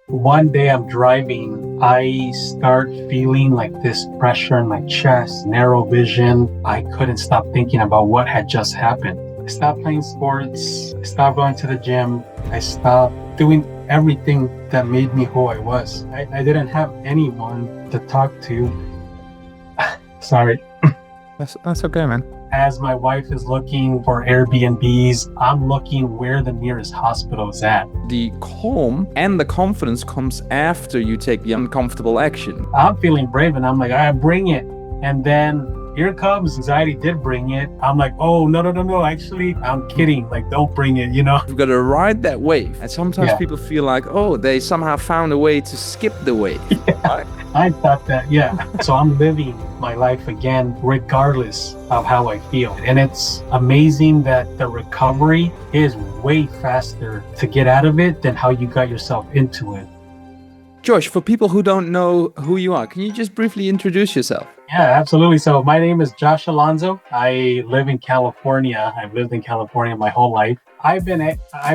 One day I'm driving, I start feeling like this pressure in my chest, narrow vision. I couldn't stop thinking about what had just happened. I stopped playing sports, I stopped going to the gym, I stopped doing everything that made me who I was. I didn't have anyone to talk to. Sorry. That's okay, man. As my wife is looking for Airbnbs, I'm looking where the nearest hospital is at. The calm and the confidence comes after you take the uncomfortable action. I'm feeling brave and I'm like, I bring it. And then here comes anxiety did bring it. I'm like, oh, no. Actually, I'm kidding. Like, don't bring it, you know? You've got to ride that wave. And sometimes people feel like, oh, they somehow found a way to skip the wave. Right? I thought that, So I'm living my life again, regardless of how I feel. And it's amazing that the recovery is way faster to get out of it than how you got yourself into it. Josh, for people who don't know who you are, can you just briefly introduce yourself? Yeah, absolutely. So my name is Josh Alonso. I live in California. I've lived in California my whole life. I've been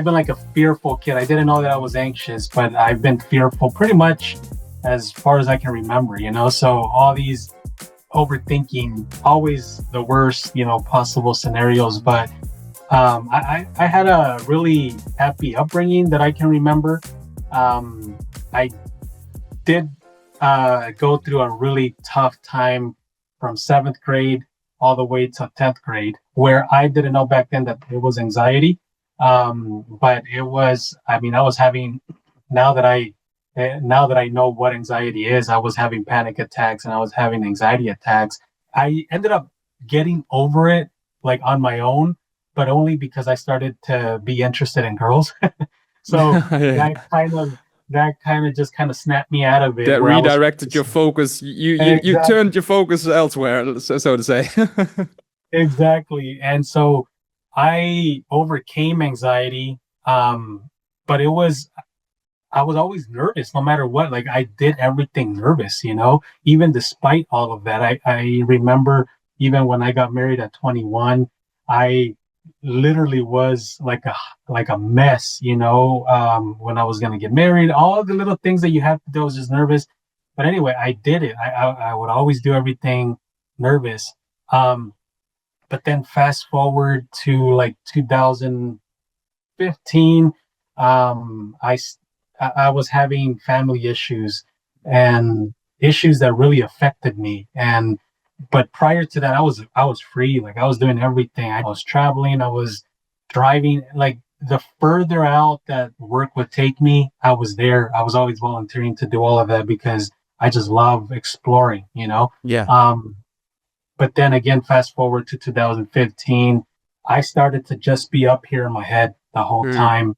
like a fearful kid. I didn't know that I was anxious, but I've been fearful pretty much as far as I can remember, you know? So all these overthinking, always the worst, possible scenarios. But I had a really happy upbringing that I can remember. I did go through a really tough time from 7th grade all the way to 10th grade, where I didn't know back then that it was anxiety. But it was, I was having, now that I know what anxiety is, I was having panic attacks and I was having anxiety attacks. I ended up getting over it like on my own, but only because I started to be interested in girls. So that kind of just snapped me out of it. That redirected your focus. You turned your focus elsewhere, so to say. Exactly. And so I overcame anxiety. But I was always nervous no matter what. Like, I did everything nervous, even despite all of that. I remember even when I got married at 21, I literally was like a mess, when I was going to get married, all the little things that you have to do. I was just nervous. But anyway, I did it. I would always do everything nervous. But then fast forward to like 2015, I was having family issues and issues that really affected me. But prior to that, I was free. Like, I was doing everything. I was traveling. I was driving. Like, the further out that work would take me, I was there. I was always volunteering to do all of that because I just love exploring, Yeah. But then again, fast forward to 2015, I started to just be up here in my head the whole time,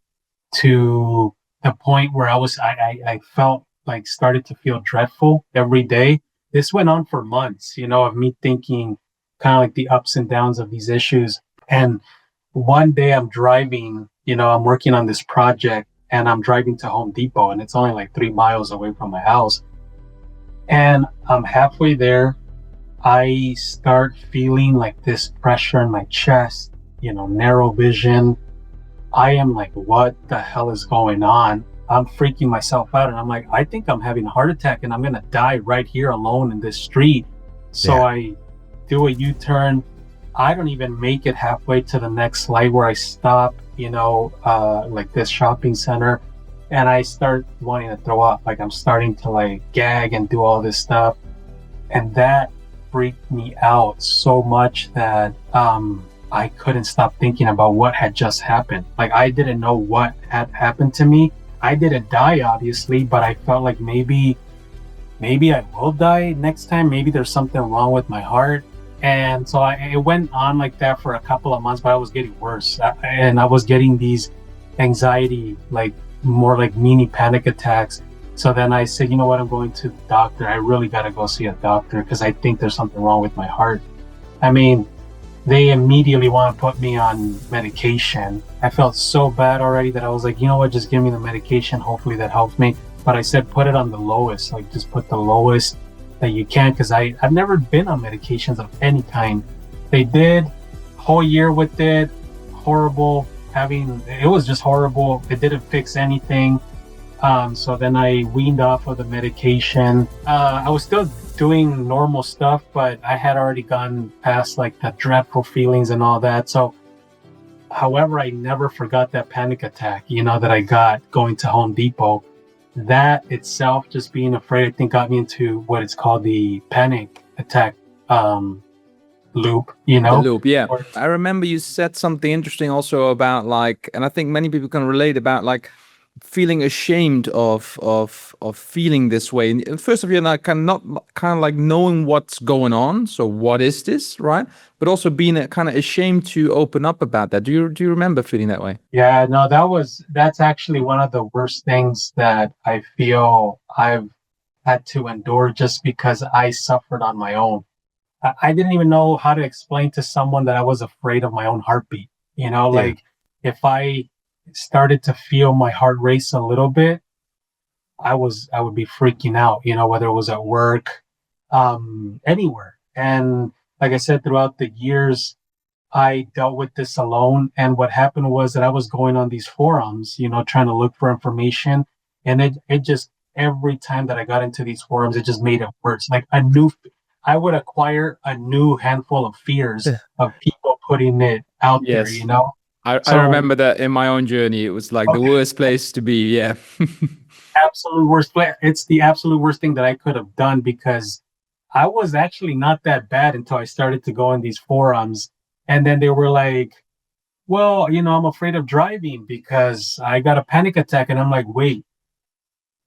to the point where I felt like started to feel dreadful every day. This went on for months, of me thinking kind of like the ups and downs of these issues. And one day I'm driving, I'm working on this project and I'm driving to Home Depot and it's only like 3 miles away from my house. And I'm halfway there. I start feeling like this pressure in my chest, narrow vision. I am like, what the hell is going on? I'm freaking myself out and I'm like, I think I'm having a heart attack and I'm going to die right here alone in this street. So I do a U-turn. I don't even make it halfway to the next light where I stop, like this shopping center, and I start wanting to throw up. Like, I'm starting to like gag and do all this stuff. And that freaked me out so much that I couldn't stop thinking about what had just happened. Like, I didn't know what had happened to me. I didn't die, obviously, but I felt like maybe I will die next time. Maybe there's something wrong with my heart. And so it went on like that for a couple of months, but I was getting worse. And I was getting these anxiety, like more like mini panic attacks. So then I said, you know what, I'm going to the doctor. I really got to go see a doctor because I think there's something wrong with my heart. They immediately want to put me on medication. I felt so bad already that I was like, you know what, just give me the medication. Hopefully that helps me. But I said, put it on the lowest, like just put the lowest that you can, because I've never been on medications of any kind. They did whole year with it, horrible. It was just horrible. It didn't fix anything. So then I weaned off of the medication. I was still doing normal stuff, but I had already gone past like the dreadful feelings and all that. So, however, I never forgot that panic attack, that I got going to Home Depot. That itself, just being afraid, I think got me into what it's called the panic attack loop, The loop, yeah. Or, I remember you said something interesting also about like, and I think many people can relate about like feeling ashamed of feeling this way. And first of all, like kind of like knowing what's going on. So what is this, right? But also being kind of ashamed to open up about that. Do you remember feeling that way? yeah, no, that's actually one of the worst things that I feel I've had to endure just because I suffered on my own. I didn't even know how to explain to someone that I was afraid of my own heartbeat. Yeah, Like if I started to feel my heart race a little bit, I would be freaking out, whether it was at work, anywhere. And like I said, throughout the years, I dealt with this alone. And what happened was that I was going on these forums, trying to look for information. And it just, every time that I got into these forums, it just made it worse. Like I would acquire a new handful of fears yeah. of people putting it out there, Yes. I So, remember that in my own journey. It was like the worst place to be. Yeah. absolute worst play. It's the absolute worst thing that I could have done because I was actually not that bad until I started to go in these forums. And then they were like, well, I'm afraid of driving because I got a panic attack. And I'm like, wait,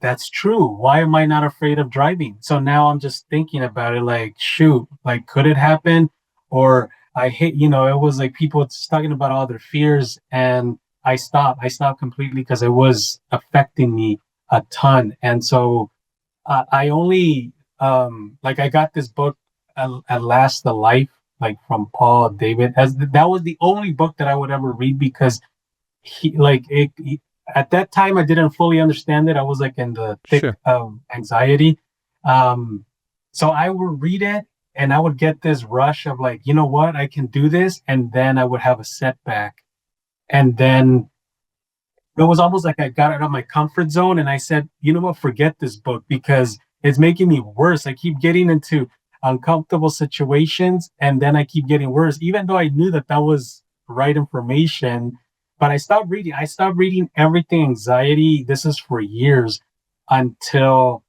that's true. Why am I not afraid of driving? So now I'm just thinking about it like, shoot, like, could it happen? Or I hate, it was like people just talking about all their fears. And I stopped completely because it was affecting me a ton. And so I only, like, I got this book, At Last the Life, like from Paul David. As that was the only book that I would ever read because at that time I didn't fully understand it. I was like in the thick Sure. of anxiety. Um, so I would read it and I would get this rush of like, you know what, I can do this. And then I would have a setback. And then it was almost like I got out of my comfort zone and I said, you know what, forget this book because it's making me worse. I keep getting into uncomfortable situations and then I keep getting worse, even though I knew that that was right information. But I stopped reading. I stopped reading everything anxiety. This is for years until,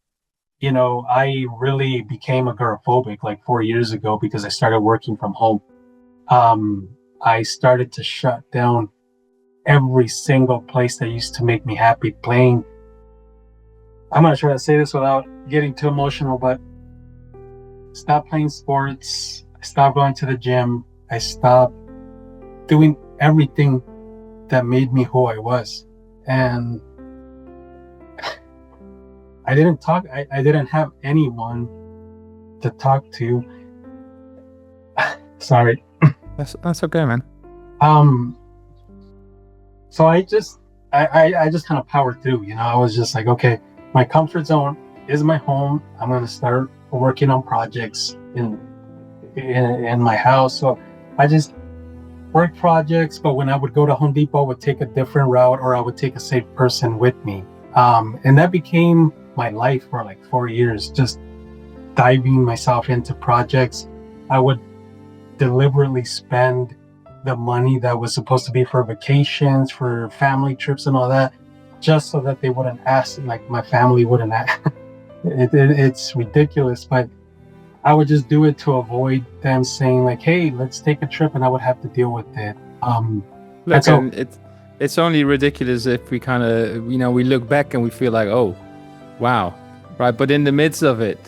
I really became agoraphobic like 4 years ago because I started working from home. Um, I started to shut down every single place that used to make me happy playing. I'm not sure how to say this without getting too emotional, but stop playing sports. I stopped going to the gym. I stopped doing everything that made me who I was. And I didn't have anyone to talk to. Sorry. That's okay, man. Um, so I just kind of powered through, I was just like, okay, my comfort zone is my home. I'm gonna start working on projects in my house. So I just work projects, but when I would go to Home Depot, I would take a different route or I would take a safe person with me. And that became my life for like 4 years, just diving myself into projects. I would deliberately spend the money that was supposed to be for vacations, for family trips and all that, just so that they wouldn't ask, like my family wouldn't ask. It's ridiculous, but I would just do it to avoid them saying like, hey, let's take a trip, and I would have to deal with it. And Look, so, and it's only ridiculous if we kind of we look back and we feel like, oh, wow, right? But in the midst of it,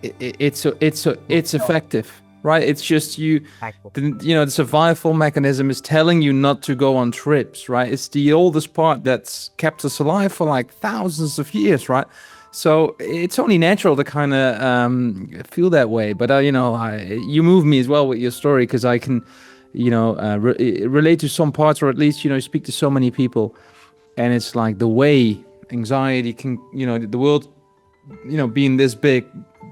it's effective, right? It's just the survival mechanism is telling you not to go on trips, right? It's the oldest part that's kept us alive for like thousands of years, right? So it's only natural to kind of feel that way. But you move me as well with your story because I can, relate to some parts, or at least speak to so many people, and it's like the way anxiety can, the world, being this big,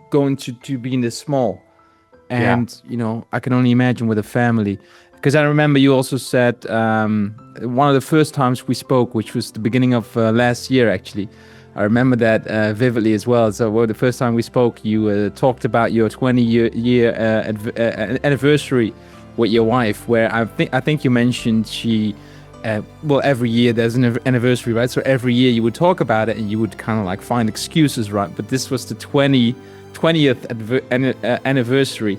going to being this small, yeah, and I can only imagine with a family. Because I remember you also said one of the first times we spoke, which was the beginning of last year, actually. I remember that vividly as well. So, well, the first time we spoke, you talked about your 20-year anniversary with your wife, where I think you mentioned she, well, every year there's an anniversary, right? So every year you would talk about it and you would kind of like find excuses, right? But this was the 20th anniversary.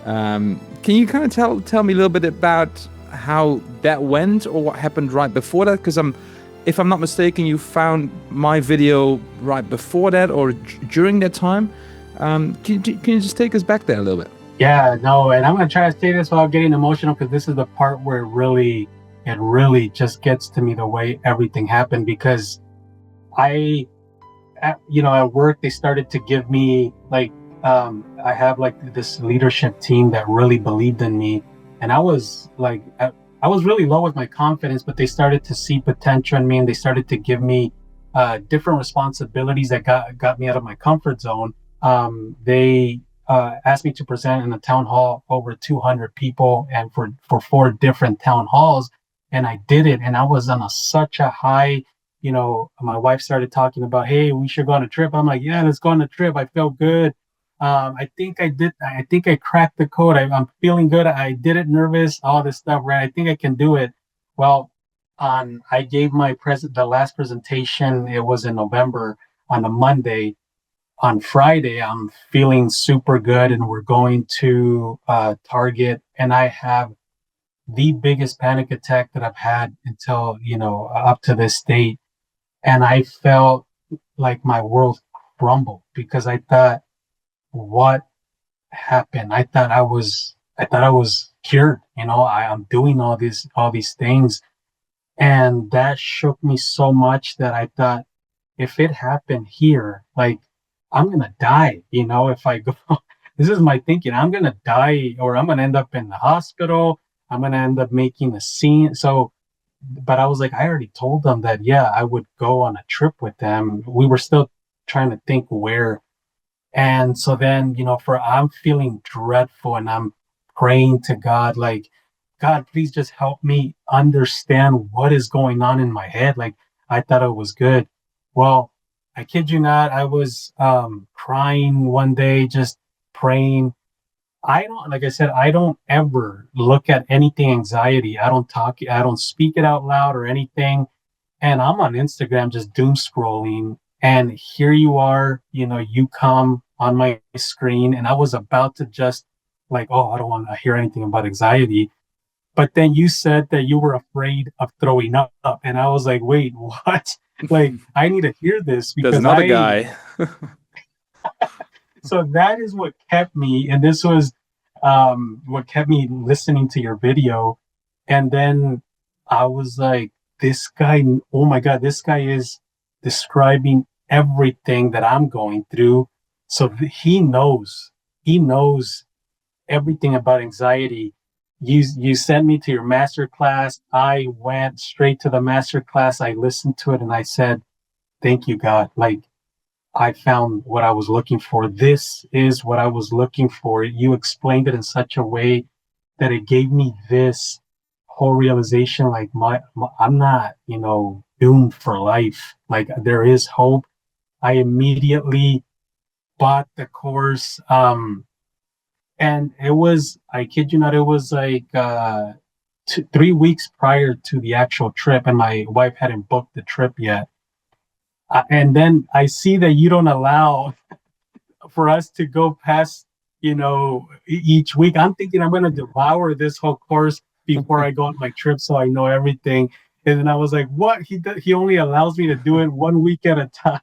Can you kind of tell me a little bit about how that went or what happened right before that? Because if I'm not mistaken, you found my video right before that or during that time. Can you just take us back there a little bit? Yeah, no, and I'm gonna try to say this without getting emotional because this is the part where it really just gets to me the way everything happened. Because at work they started to give me like I have like this leadership team that really believed in me, and I was like I was really low with my confidence, but they started to see potential in me, and they started to give me different responsibilities that got me out of my comfort zone. They asked me to present in a town hall over 200 people, and for 4 different town halls, and I did it, and I was on such a high. My wife started talking about, hey, we should go on a trip. I'm like, yeah, let's go on a trip. I feel good. I think I did. I think I cracked the code. I'm feeling good. I did it nervous, all this stuff, right? I think I can do it. Well, I gave the last presentation. It was in November on a Monday. On Friday, I'm feeling super good, and we're going to Target, and I have the biggest panic attack that I've had until, up to this date. And I felt like my world crumbled because I thought, what happened? I thought I was cured. I'm doing all these things. And that shook me so much that I thought, if it happened here, like, I'm gonna die, if I go. This is my thinking. I'm gonna die, or I'm gonna end up in the hospital. I'm gonna end up making a scene. So, but I was like, I already told them that, yeah, I would go on a trip with them. We were still trying to think where. And so then, I'm feeling dreadful, and I'm praying to God, like, God, please just help me understand what is going on in my head. Like, I thought it was good. Well, I kid you not, I was crying one day, just praying. Like I said, I don't ever look at anything anxiety. I don't speak it out loud or anything. And I'm on Instagram just doom scrolling. And here you are, you come on my screen, and I was about to just like, oh, I don't want to hear anything about anxiety. But then you said that you were afraid of throwing up. And I was like, wait, what? Like, I need to hear this There's because another guy. so that is what kept me. And this was what kept me listening to your video. And then I was like, this guy, oh my God, this guy is describing everything that I'm going through. So he knows everything about anxiety. You sent me to your master class. I went straight to the master class. I listened to it, and I said, thank you, God. Like, I found what I was looking for. This is what I was looking for. You explained it in such a way that it gave me this whole realization, like, I'm not, doomed for life. Like, there is hope. I immediately bought the course. And it was, I kid you not, it was like 3 weeks prior to the actual trip, and my wife hadn't booked the trip yet. And then I see that you don't allow for us to go past, each week. I'm thinking I'm going to devour this whole course before I go on my trip, so I know everything. And then I was like, what? He only allows me to do it 1 week at a time.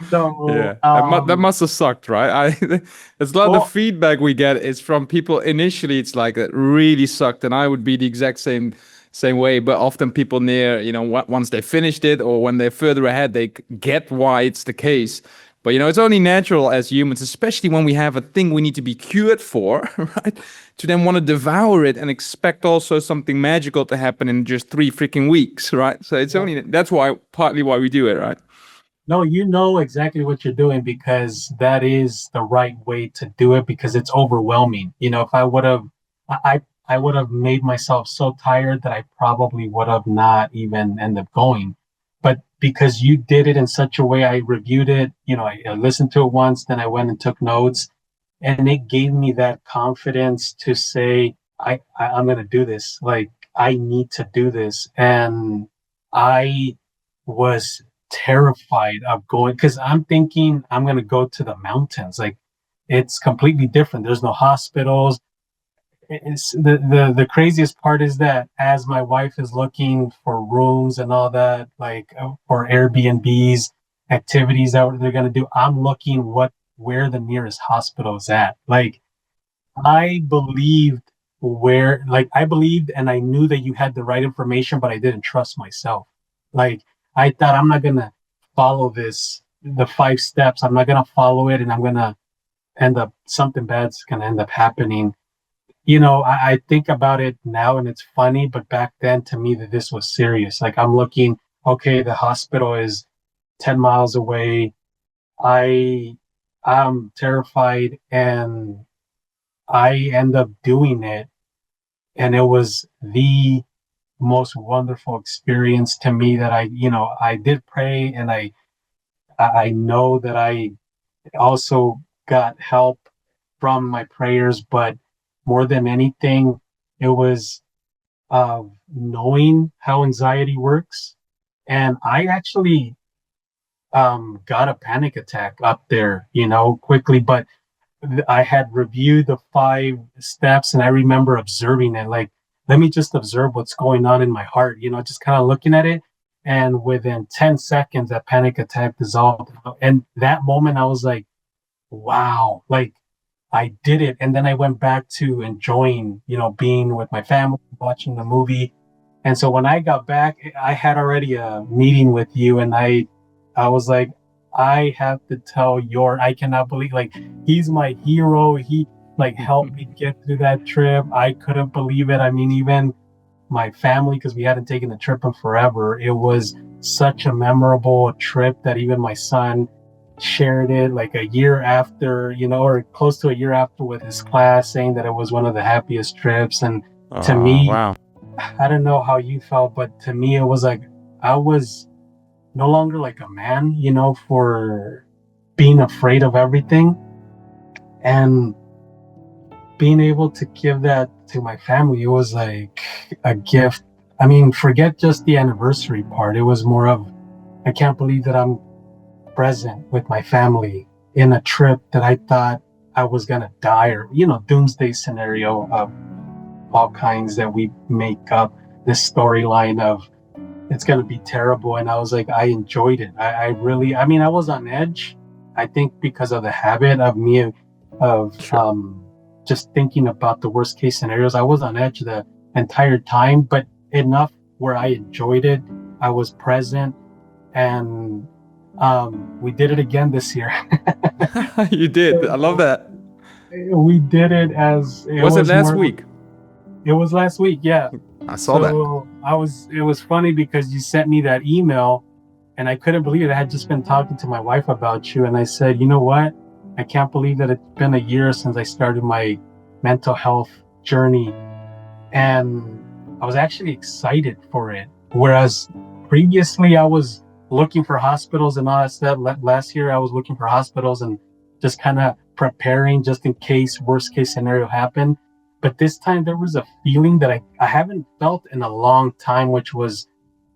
So, Yeah, that must have sucked, right? It's a lot of the well, feedback we get is from people initially. It's like it really sucked, and I would be the exact same way. But often people near, once they finished it or when they're further ahead, they get why it's the case. But it's only natural as humans, especially when we have a thing we need to be cured for, right? To then want to devour it and expect also something magical to happen in just 3 freaking weeks, right? So it's only that's partly why we do it, right? no, you know exactly what you're doing, because that is the right way to do it, because it's overwhelming. If I would have, I I would have made myself so tired that I probably would have not even ended up going. But because you did it in such a way, I reviewed it, I listened to it once, then I went and took notes, and it gave me that confidence to say, I'm going to do this. Like, I need to do this. And I was terrified of going because I'm thinking I'm going to go to the mountains. Like, it's completely different. There's no hospitals. It's the craziest part is that as my wife is looking for rooms and all that, like for Airbnbs, activities that they're gonna do, I'm looking where the nearest hospital is at. Like I believed I believed and I knew that you had the right information, but I didn't trust myself. Like I thought I'm not gonna follow the 5 steps. I'm not gonna follow it, and I'm gonna end up something bad's gonna end up happening. I think about it now and it's funny, but back then to me that this was serious. Like I'm looking, okay, the hospital is 10 miles away. I I'm terrified and I end up doing it. And it was the most wonderful experience to me that I did pray, and I know that I also got help from my prayers, but more than anything, it was knowing how anxiety works. And I actually got a panic attack up there, quickly, but I had reviewed the 5 steps and I remember observing it. Like, let me just observe what's going on in my heart, just kind of looking at it. And within 10 seconds, that panic attack dissolved. And that moment, I was like, wow, like I did it. And then I went back to enjoying, being with my family, watching the movie. And so when I got back, I had already a meeting with you, and I was like, I have to tell Jort, I cannot believe, like, he's my hero. He like helped me get through that trip. I couldn't believe it. I mean, even my family, because we hadn't taken the trip in forever, it was such a memorable trip that even my son shared it like a year after, or close to a year after with his class, saying that it was one of the happiest trips. And to Oh, me, wow. I don't know how you felt, but to me, it was like I was no longer like a man, for being afraid of everything, and being able to give that to my family. It was like a gift. I mean, forget just the anniversary part. It was more of, I can't believe that I'm present with my family in a trip that I thought I was going to die, or, doomsday scenario of all kinds that we make up, this storyline of it's going to be terrible. And I was like, I enjoyed it. I really, I mean, I was on edge, I think, because of the habit of me of Sure. just thinking about the worst case scenarios. I was on edge the entire time, but enough where I enjoyed it. I was present, and we did it again this year. You did. I love that. We did it as it Was it was last more. week? It was last week, yeah. I saw that. So it was funny because you sent me that email, and I couldn't believe it. I had just been talking to my wife about you, and I said, you know what? I can't believe that it's been a year since I started my mental health journey. And I was actually excited for it. Whereas previously I was looking for hospitals and all that stuff. Last year I was looking for hospitals and just kind of preparing just in case worst case scenario happened. But this time there was a feeling that I haven't felt in a long time, which was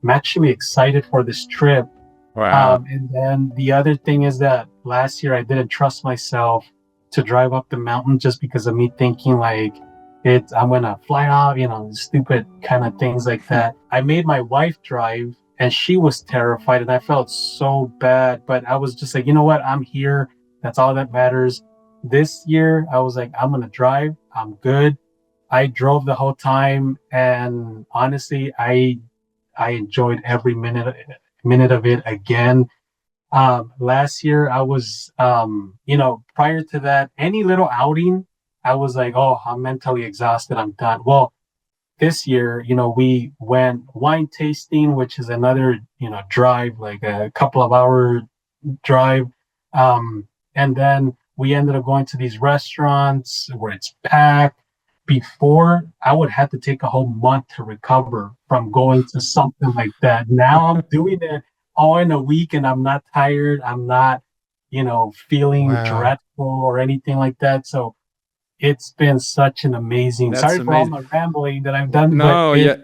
I'm actually excited for this trip. Wow. And then the other thing is that last year I didn't trust myself to drive up the mountain just because of me thinking like I'm gonna fly off, stupid kind of things like that. I made my wife drive and she was terrified and I felt so bad, but I was just like, you know what? I'm here. That's all that matters. This year I was like, I'm gonna drive. I'm good. I drove the whole time, and honestly, I enjoyed every minute of it again. Last year I was, prior to that, any little outing, I was like, oh, I'm mentally exhausted. I'm done. Well, this year, we went wine tasting, which is another, drive, like a couple of hour drive. And then we ended up going to these restaurants where it's packed. before I would have to take a whole month to recover from going to something like that. Now I'm doing it all in a week and I'm not tired. I'm not, feeling Wow. dreadful or anything like that. So it's been such an amazing, That's sorry for all amazing. my rambling that I've done, but No, yeah,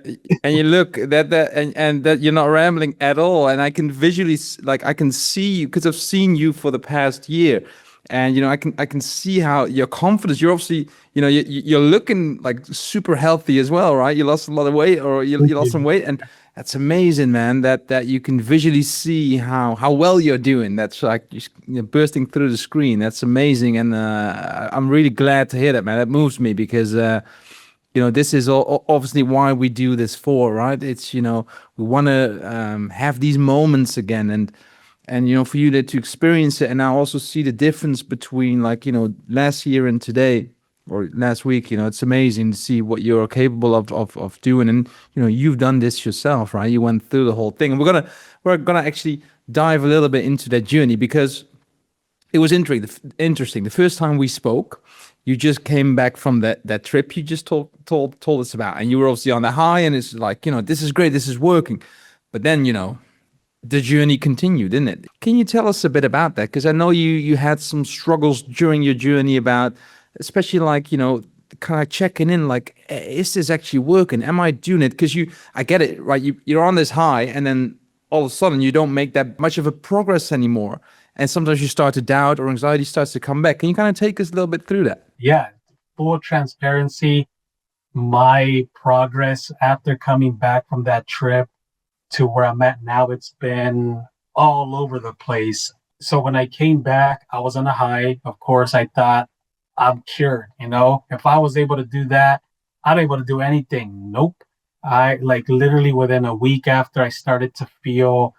and you look and that you're not rambling at all, and I can visually like I can see you because I've seen you for the past year, and I can see how your confidence. You're obviously you're looking like super healthy as well, right? You lost a lot of weight, or you thank lost some you. weight, and that's amazing, man. That you can visually see how well you're doing. That's like just, bursting through the screen. That's amazing, and I'm really glad to hear that, man. That moves me because. This is obviously why we do this for, right? It's, we want to have these moments again, and for you to experience it, and now also see the difference between like last year and today or last week. It's amazing to see what you're capable of doing, and you've done this yourself, right? You went through the whole thing, and we're gonna actually dive a little bit into that journey because it was interesting. The first time we spoke, you just came back from that trip you just told us about, and you were obviously on the high, and it's like this is great, this is working, but then the journey continued, didn't it? Can you tell us a bit about that? Because I know you had some struggles during your journey about, especially like kind of checking in, like is this actually working? Am I doing it? Because I get it, right? You're on this high, and then all of a sudden you don't make that much of a progress anymore. And sometimes you start to doubt or anxiety starts to come back. Can you kind of take us a little bit through that? Yeah, full transparency. My progress after coming back from that trip to where I'm at now, it's been all over the place. So when I came back, I was on a high. Of course, I thought I'm cured. If I was able to do that, I'd be able to do anything. Nope. I like literally within a week after I started to feel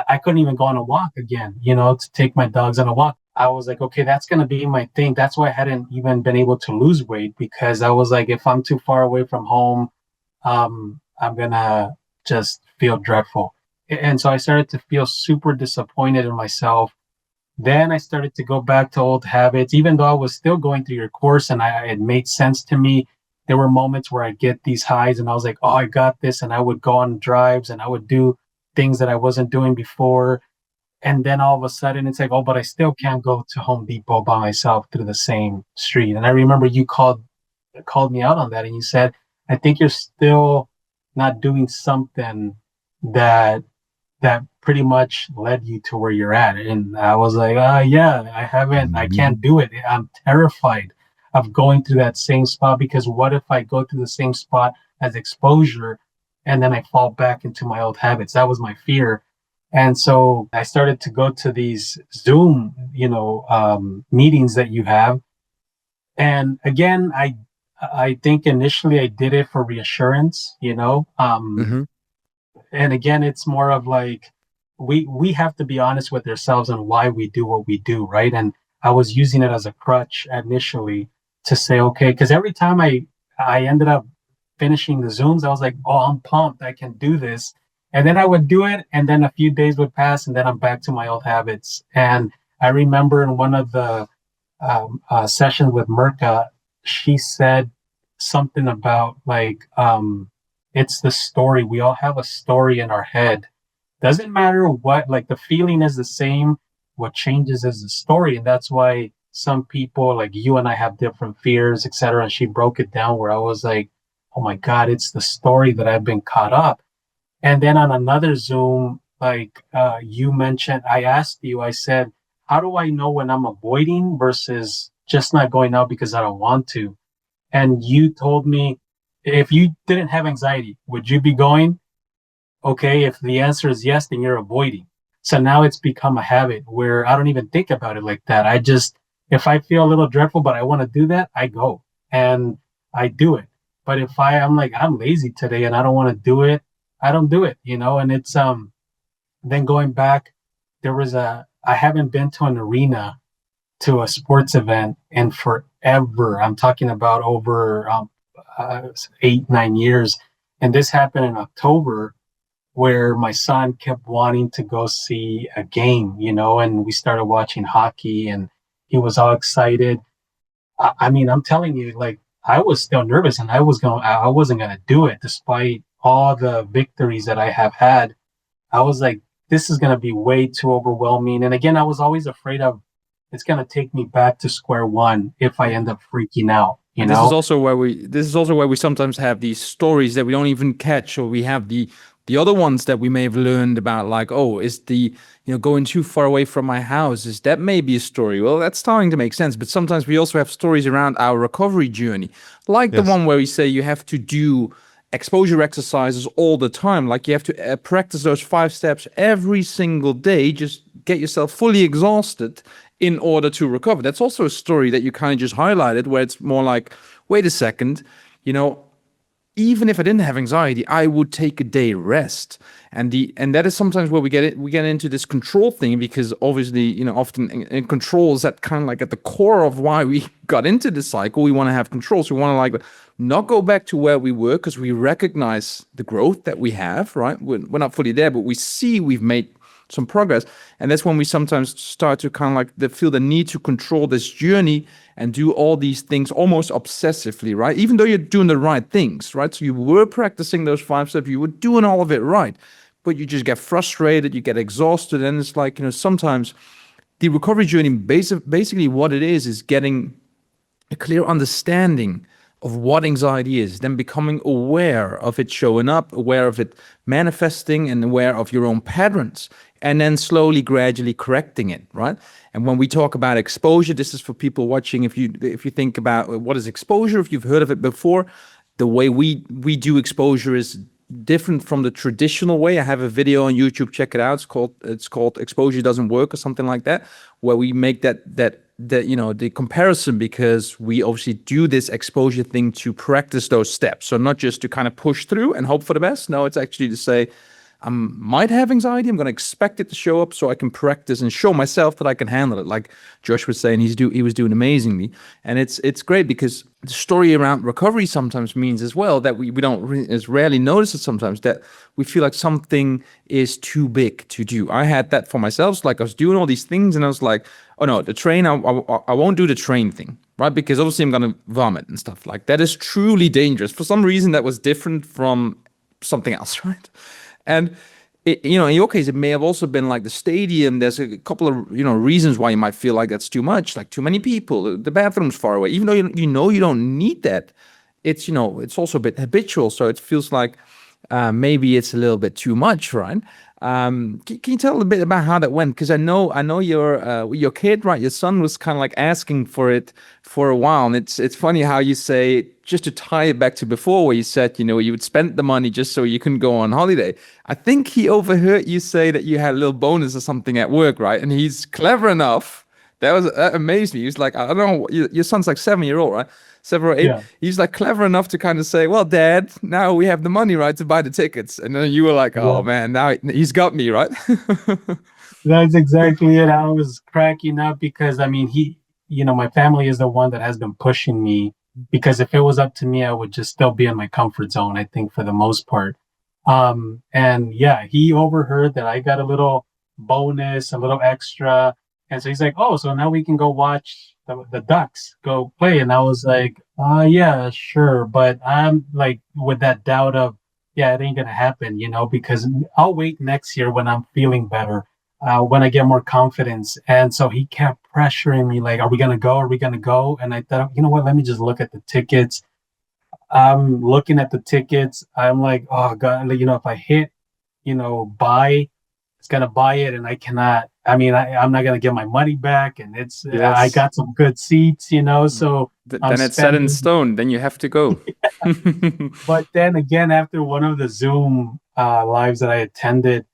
I couldn't even go on a walk again, to take my dogs on a walk. I was like, okay, that's going to be my thing. That's why I hadn't even been able to lose weight because I was like, if I'm too far away from home, I'm gonna just feel dreadful. And so I started to feel super disappointed in myself. Then I started to go back to old habits, even though I was still going through your course and it made sense to me. There were moments where I get these highs and I was like, oh, I got this. And I would go on drives and I would do things that I wasn't doing before. And then all of a sudden it's like, oh, but I still can't go to Home Depot by myself through the same street. And I remember you called me out on that and you said, I think you're still not doing something that pretty much led you to where you're at. And I was like, yeah, I can't do it. I'm terrified of going through that same spot because what if I go through the same spot as exposure and then I fall back into my old habits? That was my fear. And so I started to go to these Zoom, meetings that you have. And again, I think initially I did it for reassurance, Mm-hmm. and again it's more of like we have to be honest with ourselves on why we do what we do, right? And I was using it as a crutch initially to say okay, because every time I ended up finishing the Zooms, I was like, oh, I'm pumped, I can do this. And then I would do it and then a few days would pass and then I'm back to my old habits. And I remember in one of the sessions with Merca, she said something about like it's the story. We all have a story in our head. Doesn't matter what, like the feeling is the same. What changes is the story. And that's why some people like you and I have different fears, etc. And she broke it down where I was like, oh my God, it's the story that I've been caught up. And then on another Zoom, like you mentioned, I asked you, I said, how do I know when I'm avoiding versus just not going out because I don't want to? And you told me, if you didn't have anxiety, would you be going? Okay, if the answer is yes, then you're avoiding. So now it's become a habit where I don't even think about it like that. I just, if I feel a little dreadful, but I want to do that, I go and I do it. But if I'm like, I'm lazy today and I don't want to do it, I don't do it, and it's, then going back, I haven't been to an arena to a sports event in forever. I'm talking about over 8, 9 years. And this happened in October where my son kept wanting to go see a game, and we started watching hockey and he was all excited. I mean, I'm telling you, like, I was still nervous, and I wasn't gonna do it despite all the victories that I have had. I was like, this is gonna be way too overwhelming. And again, I was always afraid of it's gonna take me back to square one if I end up freaking out, you And this is know? also where we sometimes have these stories that we don't even catch, or we have the other ones that we may have learned about, like, oh, is the going too far away from my house, is that maybe a story? Well, that's starting to make sense. But sometimes we also have stories around our recovery journey, like the Yes. one where we say you have to do exposure exercises all the time, like you have to practice those 5 steps every single day, just get yourself fully exhausted in order to recover. That's also a story that you kind of just highlighted, where it's more like, wait a second, you know, even if I didn't have anxiety, I would take a day rest. And that is sometimes where we get into this control thing, because obviously, often in control is that kind of like at the core of why we got into this cycle. We want to have control. So we want to like not go back to where we were, because we recognize the growth that we have, right? We're not fully there, but we see we've made some progress. And that's when we sometimes start to kind of like feel the need to control this journey and do all these things almost obsessively, right? Even though you're doing the right things, right? So you were practicing those 5 steps, you were doing all of it right, but you just get frustrated, you get exhausted. And it's like, sometimes the recovery journey, basically what it is getting a clear understanding of what anxiety is, then becoming aware of it showing up, aware of it manifesting, and aware of your own patterns, and then slowly, gradually correcting it, right? And when we talk about exposure, this is for people watching. If you think about what is exposure, if you've heard of it before, the way we do exposure is different from the traditional way. I have a video on YouTube, check it out. It's called Exposure Doesn't Work, or something like that, where we make that the comparison, because we obviously do this exposure thing to practice those steps. So not just to kind of push through and hope for the best. No, it's actually to say, I might have anxiety. I'm going to expect it to show up so I can practice and show myself that I can handle it. Like Josh was saying, he was doing amazingly. And it's great, because the story around recovery sometimes means as well that we don't as rarely notice it sometimes, that we feel like something is too big to do. I had that for myself. So like I was doing all these things and I was like, oh no, the train, I won't do the train thing, right? Because obviously I'm going to vomit and stuff. Like that is truly dangerous. For some reason that was different from something else, right? And in your case, it may have also been like the stadium. There's a couple of reasons why you might feel like that's too much, like too many people, the bathroom's far away. Even though you don't need that, it's it's also a bit habitual. So it feels like maybe it's a little bit too much, right? Can you tell a bit about how that went? Because I know your kid, right? Your son was kind of like asking for it for a while, and it's funny how you say, just to tie it back to before, where you said you would spend the money just so you couldn't go on holiday. I think he overheard you say that you had a little bonus or something at work, right? And he's clever enough. That amazed me. He was like, I don't know, your son's like 7-year-old, right? 7 or 8. Yeah. He's like clever enough to kind of say, well, Dad, now we have the money, right, to buy the tickets. And then you were like, oh Yeah. man, now he's got me, right? That's exactly it. I was cracking up because I mean, my family is the one that has been pushing me, because if it was up to me, I would just still be in my comfort zone, I think, for the most part. And yeah, he overheard that I got a little bonus, a little extra. And so he's like, oh, so now we can go watch the Ducks go play. And I was like, yeah, sure. But I'm like with that doubt of, yeah, it ain't gonna happen, because I'll wait next year when I'm feeling better, when I get more confidence. And so he kept pressuring me, like, are we gonna go? Are we gonna go? And I thought, you know what, let me just look at the tickets. I'm looking at the tickets. I'm like, oh God, if I hit, buy, it's gonna buy it, and I cannot. I mean, I'm not gonna get my money back, and I Yes. got some good seats, so I'm Then it's set in spending. stone. Then you have to go. But then again, after one of the Zoom lives that I attended,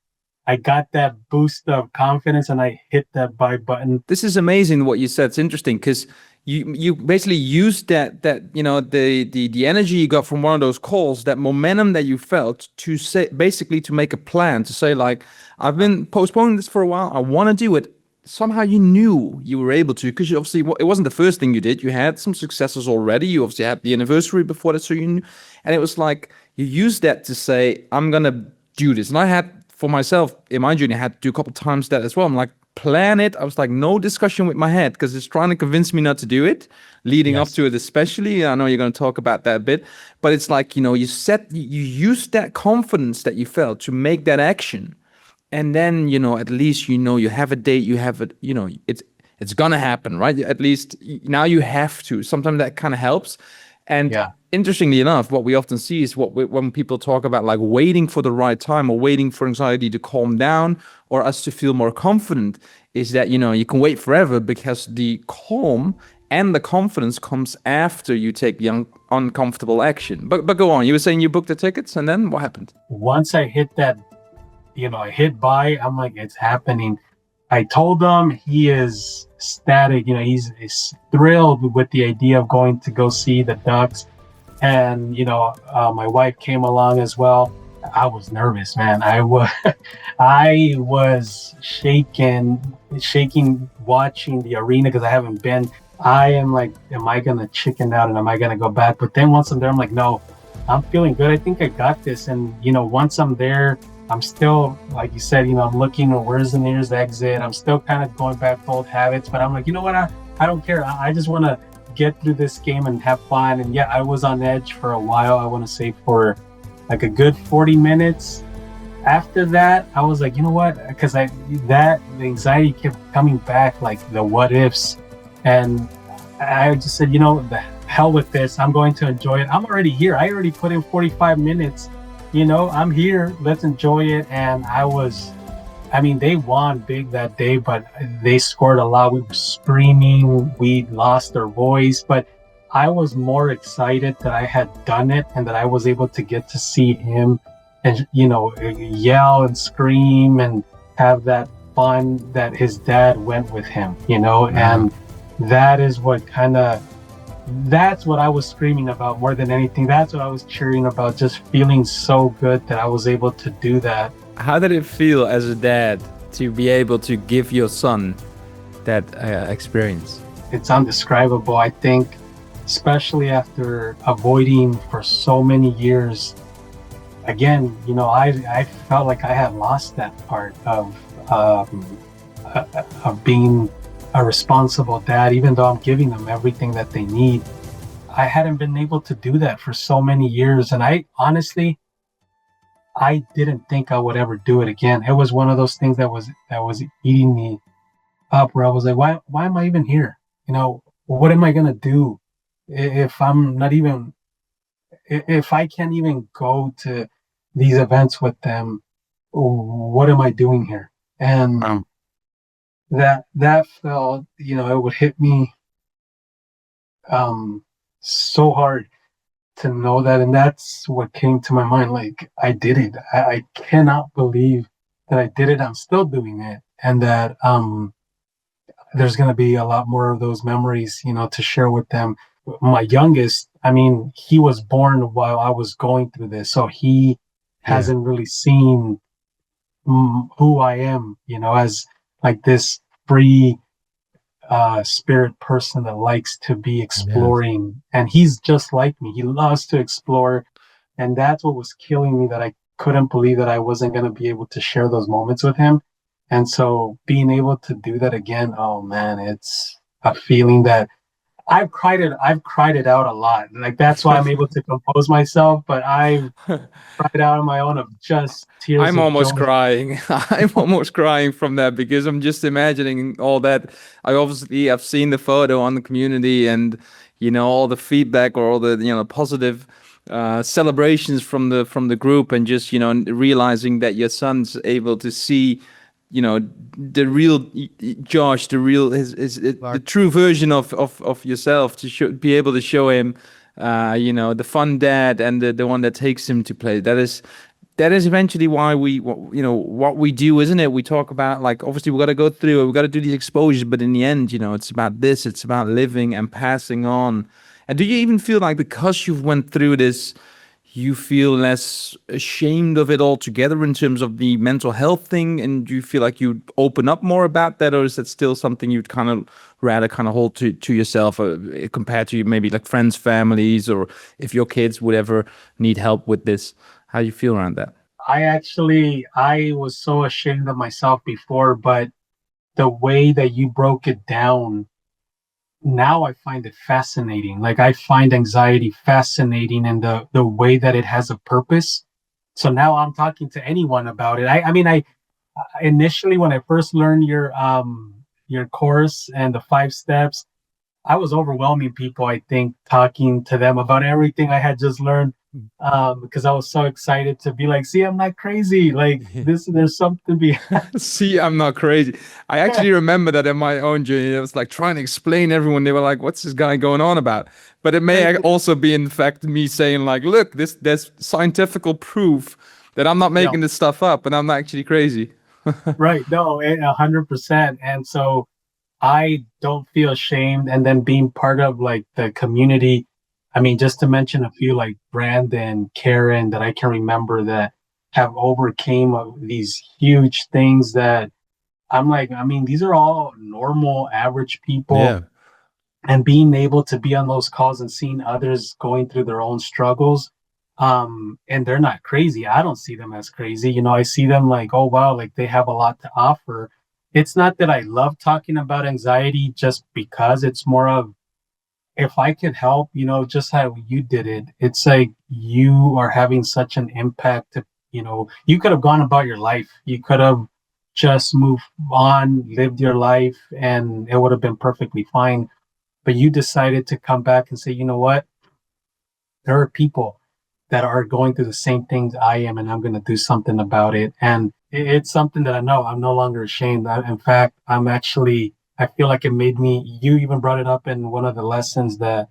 I got that boost of confidence, and I hit that buy button. This is amazing what you said. It's interesting because you basically used that the energy you got from one of those calls, that momentum that you felt, to say, basically to make a plan, to say like, I've been postponing this for a while, I want to do it. Somehow you knew you were able to, because obviously it wasn't the first thing you did. You had some successes already. You obviously had the anniversary before that, so you knew, and it was like you used that to say, I'm gonna do this. And I had, for myself, in my journey, I had to do a couple times that as well. I'm like, plan it. I was like, no discussion with my head because it's trying to convince me not to do it, leading up Yes. to it, especially. I know you're going to talk about that a bit, but it's like, you use that confidence that you felt to make that action. And then, at least, you have a date, you have it, it's gonna happen, right? At least now you have to. Sometimes that kind of helps. And Yeah. interestingly enough, what we often see is when people talk about like waiting for the right time or waiting for anxiety to calm down or us to feel more confident, is that, you can wait forever because the calm and the confidence comes after you take the uncomfortable action. But go on. You were saying you booked the tickets, and then what happened? Once I hit that, I hit buy, I'm like, it's happening. I told him, he is ecstatic. He's thrilled with the idea of going to go see the Ducks. And, my wife came along as well. I was nervous, man. I was shaking watching the arena because I haven't been. I am like, am I going to chicken out and am I going to go back? But then once I'm there, I'm like, no, I'm feeling good. I think I got this. And, once I'm there, I'm still, like you said, I'm looking at where's the nearest exit. I'm still kind of going back to old habits, but I'm like, you know what? I don't care. I just want to get through this game and have fun. And yeah, I was on edge for a while. I want to say for like a good 40 minutes. After that, I was like, you know what? Because the anxiety kept coming back, like the what ifs. And I just said, the hell with this. I'm going to enjoy it. I'm already here. I already put in 45 minutes. I'm here. Let's enjoy it. And they won big that day, but they scored a lot. We were screaming. We lost our voice, but I was more excited that I had done it and that I was able to get to see him and, yell and scream and have that fun that his dad went with him, and that is that's what I was screaming about more than anything. That's what I was cheering about, just feeling so good that I was able to do that. How did it feel as a dad to be able to give your son that experience? It's undescribable, I think, especially after avoiding for so many years. Again, I felt like I had lost that part of being a responsible dad, even though I'm giving them everything that they need. I hadn't been able to do that for so many years. And I honestly didn't think I would ever do it again. It was one of those things that was eating me up, where I was like, why am I even here? What am I going to do if if I can't even go to these events with them? What am I doing here? And that felt, it would hit me so hard to know that. And that's what came to my mind. Like, I did it. I cannot believe that I did it. I'm still doing it. And that there's going to be a lot more of those memories, to share with them. My youngest, he was born while I was going through this. So he hasn't really seen who I am, as like this free spirit person that likes to be exploring. And he's just like me. He loves to explore. And that's what was killing me, that I couldn't believe that I wasn't going to be able to share those moments with him. And so being able to do that again, oh man, it's a feeling that I've cried it out a lot. Like, that's why I'm able to compose myself, but I've cried out on my own of just tears I'm of almost joy. crying. I'm almost crying from that because I'm just imagining all that. I've seen the photo on the community and all the feedback or all the positive celebrations from the group, and just realizing that your son's able to see the real Josh, the real the true version of yourself, to be able to show him the fun dad and the one that takes him to play. That is eventually why what we do, isn't it? We talk about, like, obviously we got to go through it, we got to do these exposures, but in the end, it's about this. It's about living and passing on. And do you even feel like, because you've went through this, you feel less ashamed of it altogether in terms of the mental health thing? And do you feel like you open up more about that, or is that still something you'd kind of rather kind of hold to yourself, compared to maybe like friends, families, or if your kids would ever need help with this? How do you feel around that? I was so ashamed of myself before, but the way that you broke it down, now I find it fascinating. Like I find anxiety fascinating in the way that it has a purpose. So now I'm talking to anyone about it. I mean, I initially when I first learned your course and the 5 steps, I was overwhelming people, I think, talking to them about everything I had just learned, because I was so excited to be like, see, I'm not crazy. Like this, there's something behind. See, I'm not crazy. I actually remember that in my own journey. I was like trying to explain everyone. They were like, "What's this guy going on about?" But it may also be, in fact, me saying like, "Look, there's scientific proof that I'm not Yeah, making this stuff up, and I'm not actually crazy." right. No, 100%. And so I don't feel ashamed. And then being part of like the community, I mean, just to mention a few, like Brandon, Karen, that I can remember that have overcame these huge things that I'm like, I mean, these are all normal, average people. Yeah. And being able to be on those calls and seeing others going through their own struggles, and they're not crazy. I don't see them as crazy. I see them like, oh wow, like they have a lot to offer. It's not that I love talking about anxiety just because, it's more of, if I could help, just how you did it, it's like you are having such an impact. You could have gone about your life. You could have just moved on, lived your life, and it would have been perfectly fine. But you decided to come back and say, you know what? There are people that are going through the same things I am, and I'm going to do something about it. And it's something that I know I'm no longer ashamed. In fact, I feel like it made me, you even brought it up in one of the lessons, that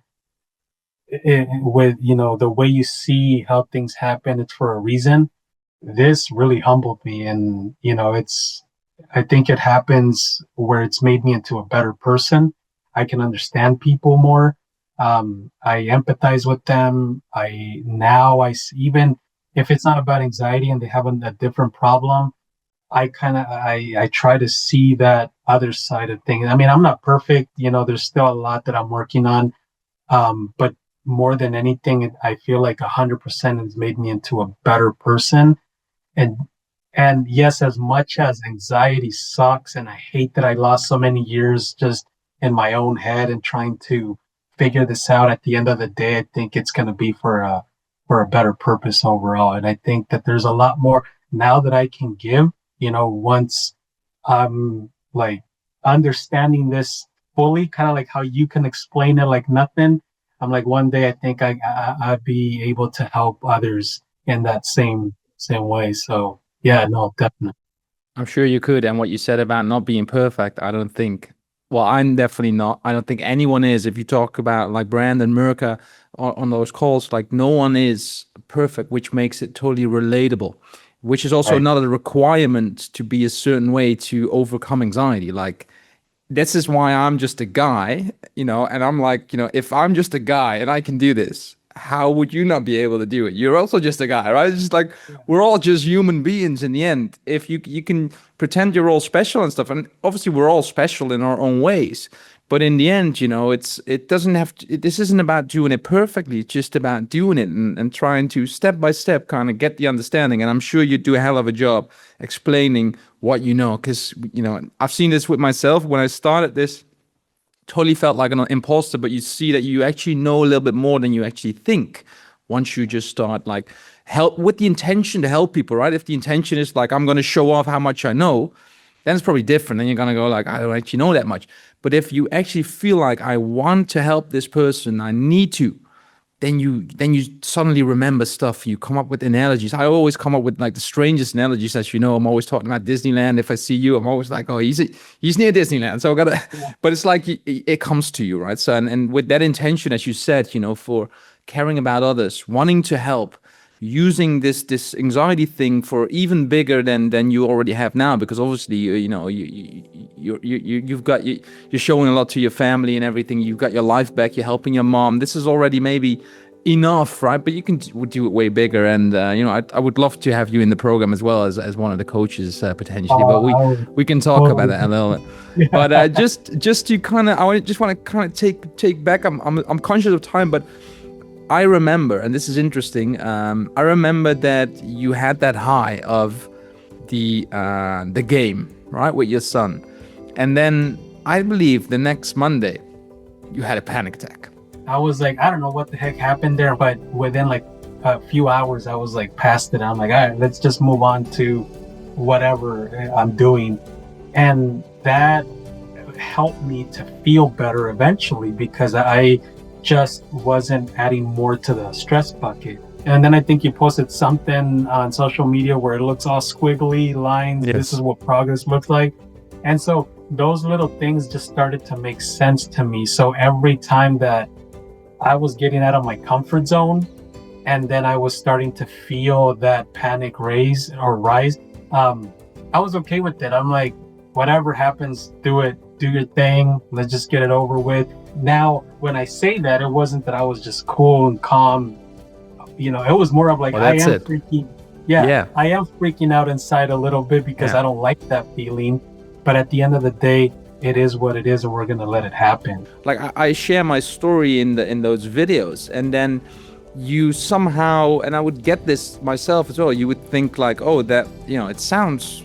with, the way you see how things happen, it's for a reason. This really humbled me. And, I think it happens where it's made me into a better person. I can understand people more. I empathize with them. Even if it's not about anxiety and they have a different problem, I try to see that other side of things. I mean, I'm not perfect. There's still a lot that I'm working on. But more than anything, I feel like 100% has made me into a better person. And yes, as much as anxiety sucks, and I hate that I lost so many years just in my own head and trying to figure this out, at the end of the day, I think it's going to be for a better purpose overall. And I think that there's a lot more now that I can give, once I'm like understanding this fully, kind of like how you can explain it like nothing. I'm like, one day I think I'd be able to help others in that same way. So yeah, no, definitely. I'm sure you could. And what you said about not being perfect, I don't think, well, I'm definitely not. I don't think anyone is. If you talk about like Brandon Merca on those calls, like no one is perfect, which makes it totally relatable, which is also Right. not a requirement to be a certain way to overcome anxiety. Like, this is why I'm just a guy, and I'm like, if I'm just a guy and I can do this, how would you not be able to do it? You're also just a guy, right? It's just like Yeah. we're all just human beings in the end. If you can pretend you're all special and stuff, and obviously we're all special in our own ways, but in the end, it doesn't have to, this isn't about doing it perfectly. It's just about doing it and trying to step by step kind of get the understanding. And I'm sure you do a hell of a job explaining what you know, because I've seen this with myself when I started this. Totally felt like an imposter, but you see that you actually know a little bit more than you actually think once you just start like help with the intention to help people, right? If the intention is like, I'm going to show off how much I know, then it's probably different. Then you're going to go like, I don't actually know that much. But if you actually feel like I want to help this person, I need to, then you suddenly remember stuff. You come up with analogies. I always come up with like the strangest analogies. As you know, I'm always talking about Disneyland. If I see you, I'm always like, oh, he's near Disneyland, so I gotta. Yeah. But it's like it comes to you, right? So and with that intention, as you said, for caring about others, wanting to help, using this anxiety thing for even bigger than you already have now, because obviously you've got you're showing a lot to your family and everything. You've got your life back. You're helping your mom. This is already maybe enough, right? But you can do it way bigger. And I would love to have you in the program as well as one of the coaches potentially. But we I would we can talk about totally. that a little bit. Yeah. But just to kind of, just want to kind of take back. I'm conscious of time, but I remember, and this is interesting. I remember that you had that high of the game, right, with your son, And then I believe the next Monday, you had a panic attack. I was like, I don't know what the heck happened there, but within like a few hours, I was like past it. I'm like, all right, let's just move on to whatever I'm doing. And that helped me to feel better eventually because I just wasn't adding more to the stress bucket. And then I think you posted something on social media where it looks all squiggly lines. Yes. This is what progress looks like. And so those little things just started to make sense to me. So every time that I was getting out of my comfort zone and then I was starting to feel that panic rise, I was okay with it. I'm like, whatever happens, do it, do your thing. Let's just get it over with. Now, when I say that, it wasn't that I was just cool and calm. You know, it was more of like, I am freaking out inside a little bit because I don't like that feeling. But at the end of the day, it is what it is, and we're gonna let it happen. Like I share my story in those videos, and then you somehow, and I would get this myself as well. You would think like, oh, that it sounds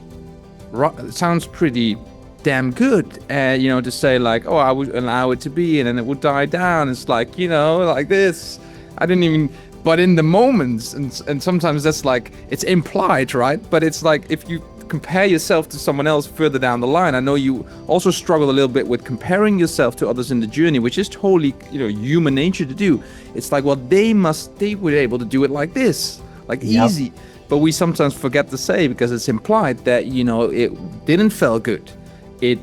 pretty damn good, to say like, oh, I would allow it to be, and then it would die down. It's like like this. I didn't even. But in the moments, and sometimes that's like it's implied, right? But it's like if you compare yourself to someone else further down the line. I know you also struggle a little bit with comparing yourself to others in the journey, which is totally, human nature to do. It's like, well, they were able to do it like this, like easy. But we sometimes forget to say, because it's implied that, it didn't feel good.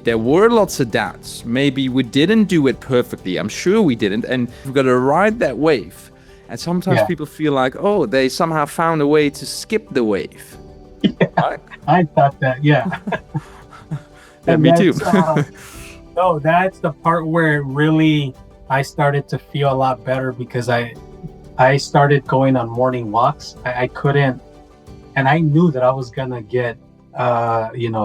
There were lots of doubts. Maybe we didn't do it perfectly. I'm sure we didn't. And we've got to ride that wave. And sometimes people feel like, oh, they somehow found a way to skip the wave. Yeah, right? I thought that, yeah, me too. No, that's the part where really I started to feel a lot better because I started going on morning walks. I couldn't, and I knew that I was gonna get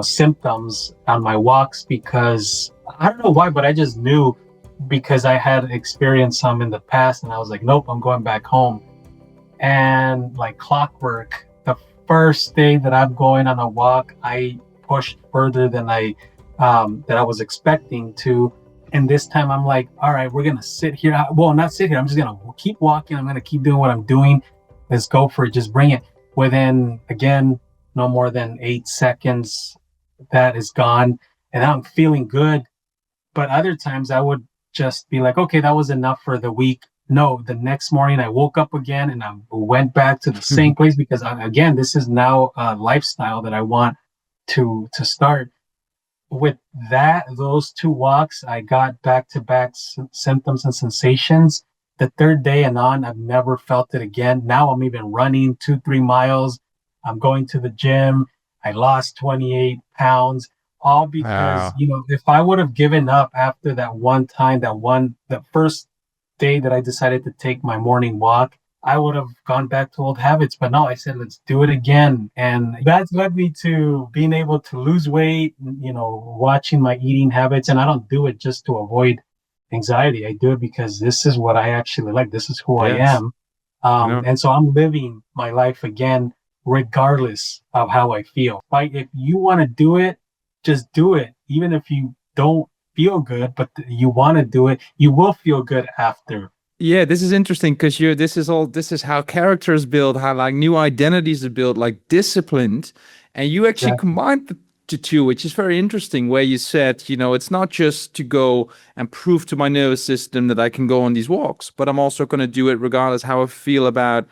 symptoms on my walks because I don't know why, but I just knew because I had experienced some in the past, and I was like, nope, I'm going back home. And like clockwork, the first day that I'm going on a walk, I pushed further than I was expecting to. And this time I'm like, all right, we're gonna sit here. Well, not sit here. I'm just gonna keep walking. I'm gonna keep doing what I'm doing. Let's go for it. Just bring it. Within, again, no more than 8 seconds, that is gone, and I'm feeling good. But other times I would just be like, okay, that was enough for the week. No, the next morning I woke up again and I went back to the same place because again, this is now a lifestyle that I want to start. With those 2 walks, I got back-to-back symptoms and sensations. The third day and on, I've never felt it again. Now I'm even running 2-3 miles. I'm going to the gym. I lost 28 pounds. All because, if I would have given up after that one time, the first day that I decided to take my morning walk, I would have gone back to old habits. But no, I said, let's do it again. And that's led me to being able to lose weight, watching my eating habits. And I don't do it just to avoid anxiety. I do it because this is what I actually like. This is who I am. And so I'm living my life again, regardless of how I feel. If you want to do it, just do it. Even if you don't feel good, but you want to do it, you will feel good after. Yeah, this is interesting because this is how characters build, how like new identities are built, like disciplined. And you actually combined the two, which is very interesting, where you said, it's not just to go and prove to my nervous system that I can go on these walks, but I'm also going to do it regardless how I feel about.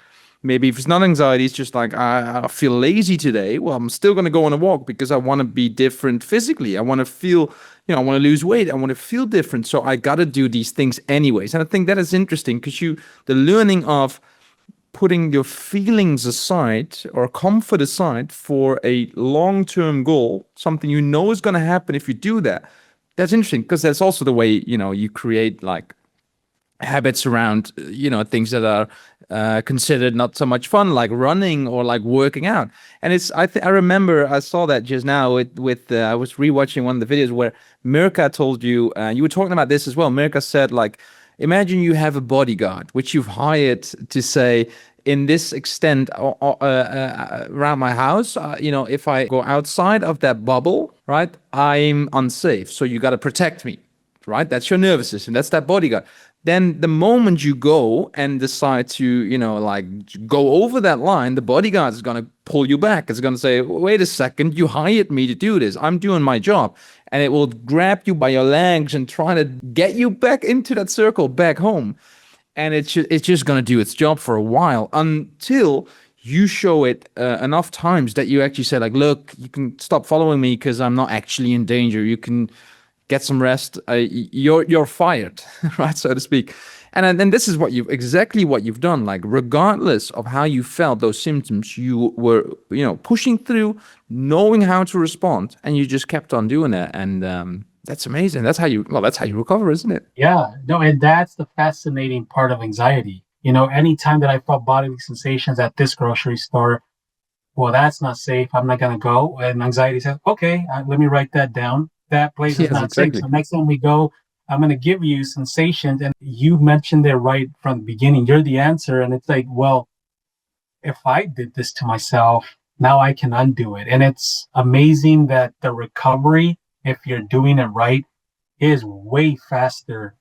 Maybe if it's not anxiety, it's just like, I feel lazy today. Well, I'm still going to go on a walk because I want to be different physically. I want to feel, I want to lose weight. I want to feel different. So I got to do these things anyways. And I think that is interesting because the learning of putting your feelings aside or comfort aside for a long-term goal, something is going to happen if you do that. That's interesting because that's also the way, you create like habits around, things that are considered not so much fun, like running or like working out. And I remember I saw that just now with I was rewatching one of the videos where Mirka told you, you were talking about this as well. Mirka said, like, imagine you have a bodyguard which you've hired to say, in this extent around my house, if I go outside of that bubble, right, I'm unsafe. So you got to protect me, right? That's your nervous system. That's that bodyguard. Then the moment you go and decide to, go over that line, the bodyguard is going to pull you back. It's going to say, wait a second, you hired me to do this. I'm doing my job. And it will grab you by your legs and try to get you back into that circle, back home. And it's just going to do its job for a while until you show it enough times that you actually say, like, look, you can stop following me because I'm not actually in danger. You can get some rest. You're fired, right, so to speak. And then this is exactly what you've done. Like, regardless of how you felt those symptoms, you were, pushing through, knowing how to respond, and you just kept on doing it. And that's amazing. That's how you recover, isn't it? Yeah, no, and that's the fascinating part of anxiety. Anytime that I felt bodily sensations at this grocery store, well, that's not safe. I'm not going to go. And anxiety says, okay, let me write that down. That place is not safe. So next time we go, I'm going to give you sensations. And you mentioned it right from the beginning. You're the answer. And it's like, well, if I did this to myself, now I can undo it. And it's amazing that the recovery, if you're doing it right, is way faster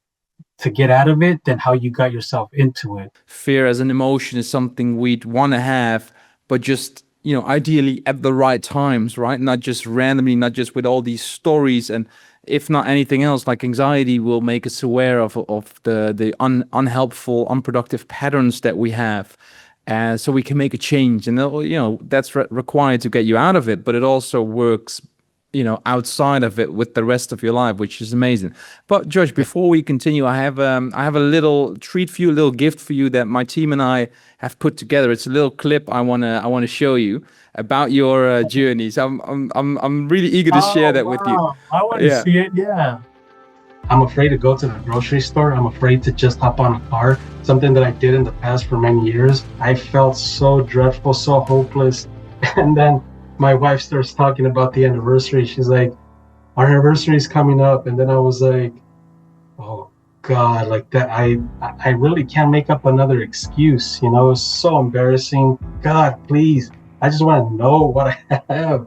to get out of it than how you got yourself into it. Fear as an emotion is something we'd want to have, but just, ideally at the right times, right? Not just randomly, not just with all these stories. And if not anything else, like, anxiety will make us aware of the unhelpful, unproductive patterns that we have. So we can make a change. And, that's required to get you out of it, but it also works outside of it with the rest of your life, which is amazing. But Josh, before we continue, I have a little treat for you, a little gift for you that my team and I have put together. It's a little clip I wanna show you about your journey. So I'm really eager to share that with you. I want to see it. Yeah. I'm afraid to go to the grocery store. I'm afraid to just hop on a car. Something that I did in the past for many years. I felt so dreadful, so hopeless, and then my wife starts talking about the anniversary. She's like, our anniversary is coming up. And then I was like, oh God, like that. I really can't make up another excuse. It's so embarrassing. God, please. I just want to know what I have.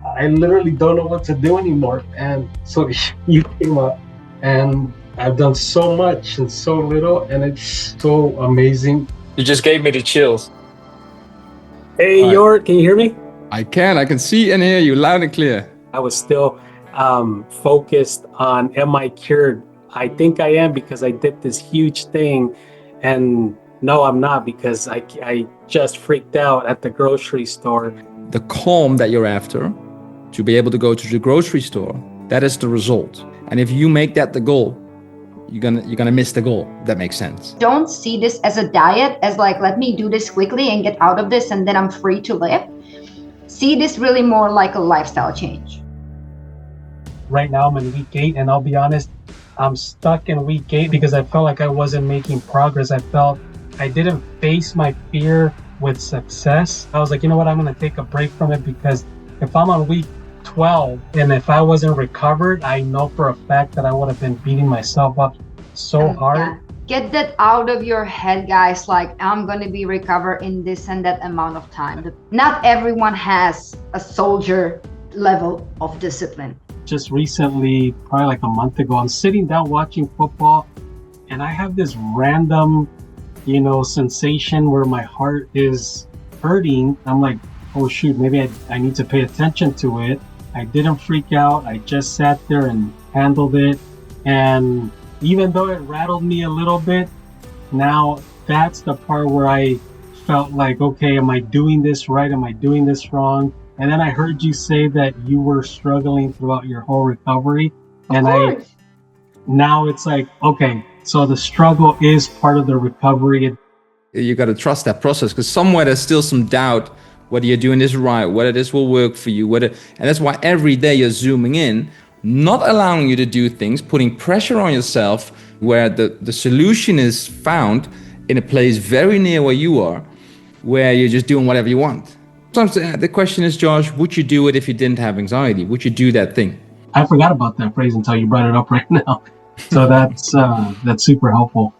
I literally don't know what to do anymore. And so you came up, and I've done so much and so little, and it's so amazing. You just gave me the chills. Hey, Jort, can you hear me? I can see and hear you loud and clear. I was still focused on, am I cured? I think I am, because I did this huge thing, and no, I'm not, because I just freaked out at the grocery store. The calm that you're after, to be able to go to the grocery store, that is the result. And if you make that the goal, you're gonna miss the goal. That makes sense. Don't see this as a diet, as like, let me do this quickly and get out of this and then I'm free to live. See this really more like a lifestyle change. Right now I'm in week 8, and I'll be honest, I'm stuck in week 8 because I felt like I wasn't making progress. I felt I didn't face my fear with success. I was like, you know what, I'm going to take a break from it, because if I'm on week 12 and if I wasn't recovered, I know for a fact that I would have been beating myself up so hard. Yeah. Get that out of your head, guys. Like, I'm going to be recovered in this and that amount of time. Not everyone has a soldier level of discipline. Just recently, probably like a month ago, I'm sitting down watching football, and I have this random, sensation where my heart is hurting. I'm like, oh shoot, maybe I need to pay attention to it. I didn't freak out. I just sat there and handled it. And even though it rattled me a little bit, now that's the part where I felt like, okay, am I doing this right? Am I doing this wrong? And then I heard you say that you were struggling throughout your whole recovery. And now it's like, okay, so the struggle is part of the recovery. You got to trust that process, because somewhere there's still some doubt whether you're doing this right, whether this will work for you, and that's why every day you're zooming in, not allowing you to do things, putting pressure on yourself, where the solution is found in a place very near where you are, where you're just doing whatever you want. Sometimes the question is, Josh, would you do it if you didn't have anxiety? Would you do that thing? I forgot about that phrase until you brought it up right now. So that's super helpful.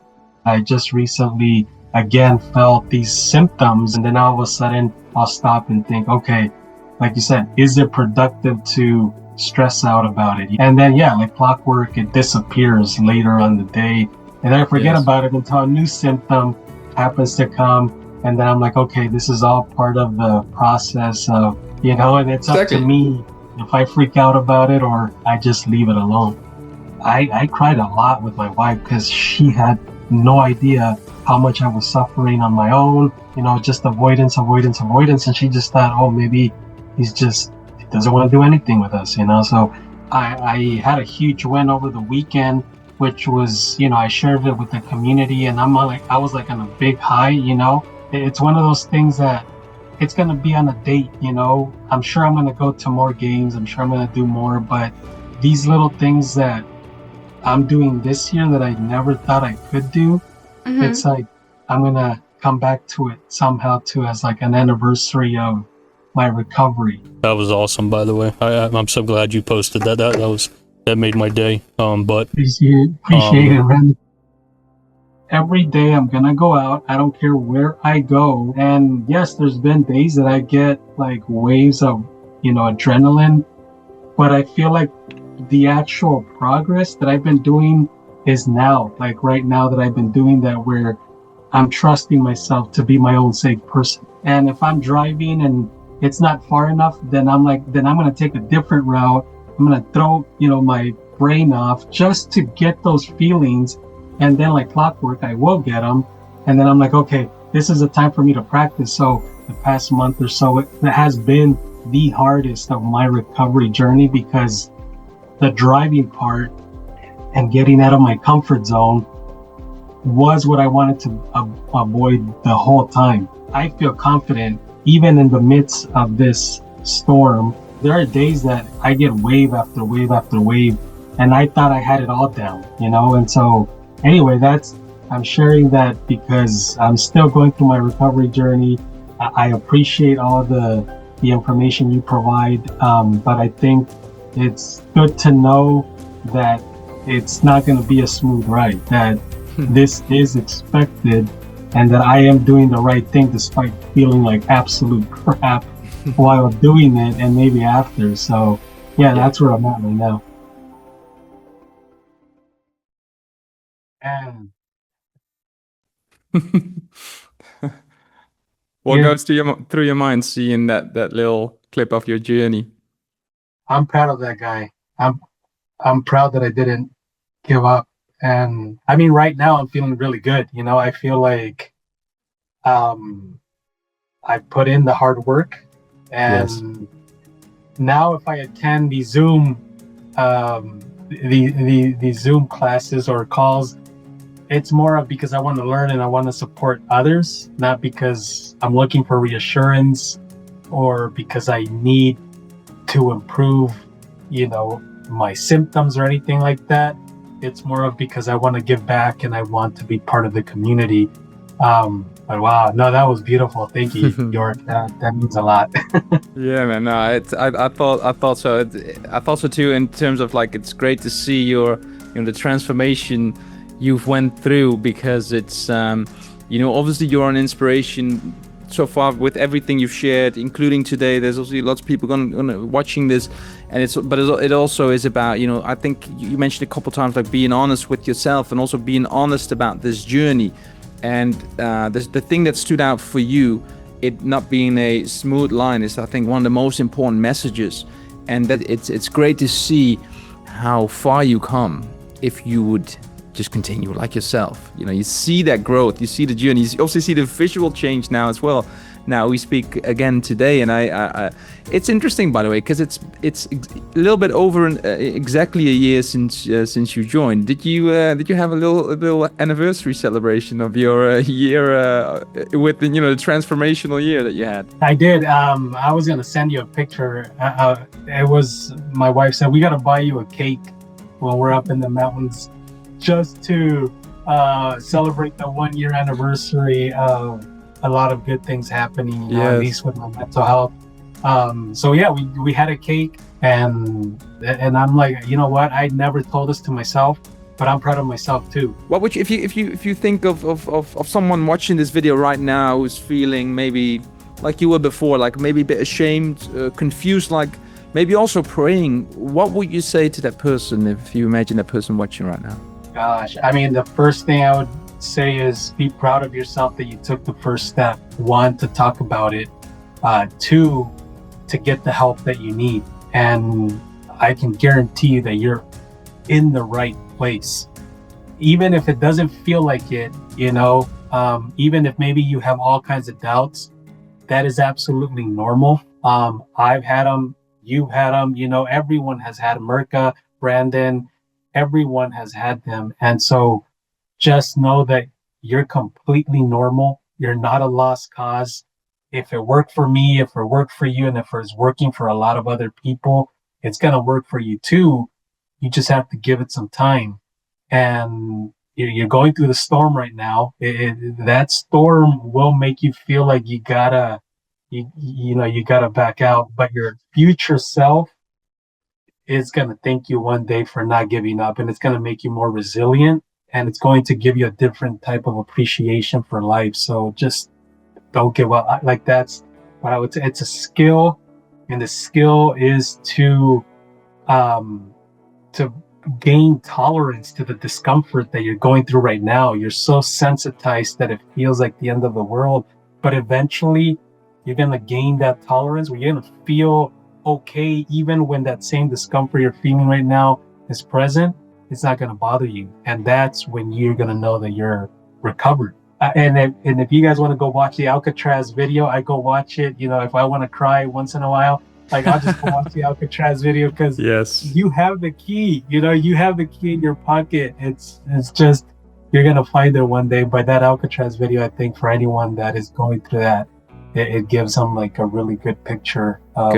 I just recently again felt these symptoms, and then all of a sudden I'll stop and think, okay, like you said, is it productive to stress out about it? And then, yeah, like clockwork, it disappears later on the day, and I forget about it until a new symptom happens to come, and then I'm like, okay, this is all part of the process of, and it's up to me if I freak out about it or I just leave it alone. I cried a lot with my wife because she had no idea how much I was suffering on my own, just avoidance. And she just thought, oh, maybe he doesn't want to do anything with us, So I had a huge win over the weekend, which was, I shared it with the community, and I was like on a big high, It's one of those things that it's going to be on a date, I'm sure I'm going to go to more games. I'm sure I'm going to do more, but these little things that I'm doing this year that I never thought I could do, it's like I'm going to come back to it somehow too, as like an anniversary of my recovery. That was awesome, by the way. I'm so glad you posted that. That made my day. But appreciate it, man. Every day I'm gonna go out. I don't care where I go. And yes, there's been days that I get like waves of, adrenaline, but I feel like the actual progress that I've been doing is now, like right now that I've been doing that, where I'm trusting myself to be my own safe person. And if I'm driving and it's not far enough, then I'm going to take a different route. I'm going to throw, my brain off just to get those feelings. And then like clockwork, I will get them. And then I'm like, okay, this is a time for me to practice. So the past month or so, it has been the hardest of my recovery journey, because the driving part and getting out of my comfort zone was what I wanted to avoid the whole time. I feel confident even in the midst of this storm. There are days that I get wave after wave after wave, and I thought I had it all down, And so anyway, I'm sharing that because I'm still going through my recovery journey. I appreciate all the information you provide, but I think it's good to know that it's not going to be a smooth ride, that this is expected, and that I am doing the right thing despite feeling like absolute crap while doing it and maybe after. So yeah, that's where I'm at right now. And what goes through your mind seeing that little clip of your journey? I'm proud of that guy. I'm proud that I didn't give up. And I mean, right now I'm feeling really good. I feel like I put in the hard work, and now if I attend the Zoom the Zoom classes or calls, it's more of because I want to learn and I want to support others, not because I'm looking for reassurance or because I need to improve, my symptoms or anything like that. It's more of because I want to give back and I want to be part of the community. But wow, no, that was beautiful. Thank you, Jort. That means a lot. Yeah, man. No, I thought so. I thought so too. In terms of like, it's great to see the transformation you've went through, because it's obviously you're an inspiration so far with everything you've shared, including today. There's also lots of people gonna watching this, and it also is about, I think you mentioned a couple times, like being honest with yourself and also being honest about this journey. And the thing that stood out for you, it not being a smooth line, is I think one of the most important messages. And that it's great to see how far you come if you would just continue like yourself. You see that growth, you see the journey, you also see the visual change now as well. Now we speak again today, and I it's interesting, by the way, because it's a little bit over exactly a year since you joined. Did you have a little anniversary celebration of your year with the the transformational year that you had? I did. I was gonna send you a picture. It was, my wife said, we gotta buy you a cake when we're up in the mountains, just to celebrate the 1 year anniversary of a lot of good things happening, at least with my mental health. So yeah, we had a cake, and I'm like, you know what? I never told this to myself, but I'm proud of myself too. What would you, if you think of someone watching this video right now who's feeling maybe like you were before, like maybe a bit ashamed, confused, like maybe also praying, what would you say to that person if you imagine that person watching right now? Gosh, I mean, the first thing I would say is be proud of yourself that you took the first step. One, to talk about it. Two, to get the help that you need. And I can guarantee you that you're in the right place. Even if it doesn't feel like it, you know, even if maybe you have all kinds of doubts, that is absolutely normal. I've had them, you've had them, you know, everyone has had Merca, Brandon, everyone has had them. And so just know that you're completely normal. You're not a lost cause. If it worked for me, if it worked for you, and if it's working for a lot of other people, it's going to work for you too. You just have to give it some time. And you're going through the storm right now. That storm will make you feel like you gotta back out, but your future self is going to thank you one day for not giving up, and it's going to make you more resilient, and it's going to give you a different type of appreciation for life. So just don't give up. Like, that's what I would say. It's a skill, and the skill is to gain tolerance to the discomfort that you're going through right now. You're so sensitized that it feels like the end of the world, but eventually you're going to gain that tolerance where you're going to feel okay even when that same discomfort you're feeling right now is present. It's not going to bother you, and that's when you're going to know that you're recovered. And if you guys want to go watch the Alcatraz video, I go watch it. You know, if I want to cry once in a while, like, I'll just go watch the Alcatraz video, because you have the key. You know, you have the key in your pocket. It's just, you're gonna find it one day. But that Alcatraz video, I think for anyone that is going through that, it gives them like a really good picture of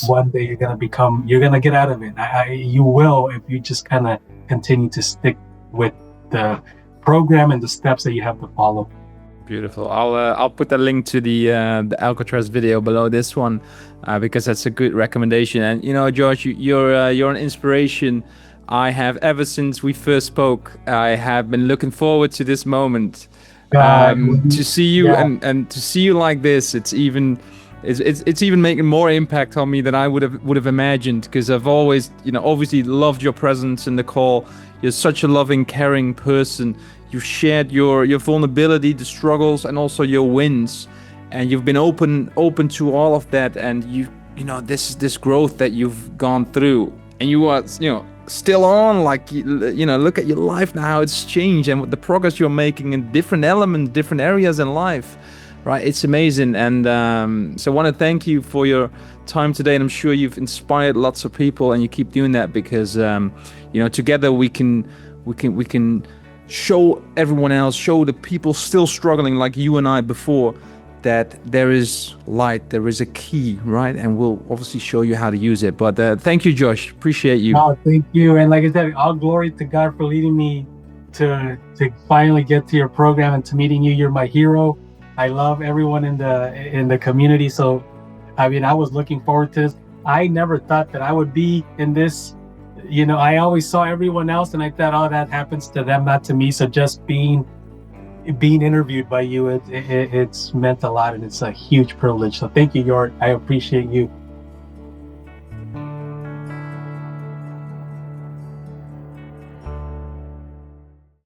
one day you're gonna get out of it. You will, if you just kind of continue to stick with the program and the steps that you have to follow. Beautiful. I'll put the link to the Alcatraz video below this one, because that's a good recommendation. And you know, Josh, you're an inspiration. I have, ever since we first spoke, I have been looking forward to this moment, to see you and to see you like this. It's even making more impact on me than I would have imagined, because I've always, you know, obviously loved your presence in the call. You're such a loving, caring person. You've shared your vulnerability, the struggles, and also your wins, and you've been open to all of that. And you know, this growth that you've gone through, and you are, you know, still on. Like, you know, look at your life now, how it's changed, and the progress you're making in different elements, different areas in life. Right, it's amazing. And so I want to thank you for your time today, and I'm sure you've inspired lots of people, and you keep doing that, because you know, together we can show everyone else, show the people still struggling like you and I before, that there is light, there is a key, right? And we'll obviously show you how to use it. But thank you, Josh. Appreciate you. Oh, thank you. And like I said, all glory to God for leading me to finally get to your program and to meeting you. You're my hero. I love everyone in the community. So, I mean, I was looking forward to this. I never thought that I would be in this. You know, I always saw everyone else, and I thought, oh, that happens to them, not to me. So just being interviewed by you, it's meant a lot, and it's a huge privilege. So thank you, Jort. I appreciate you.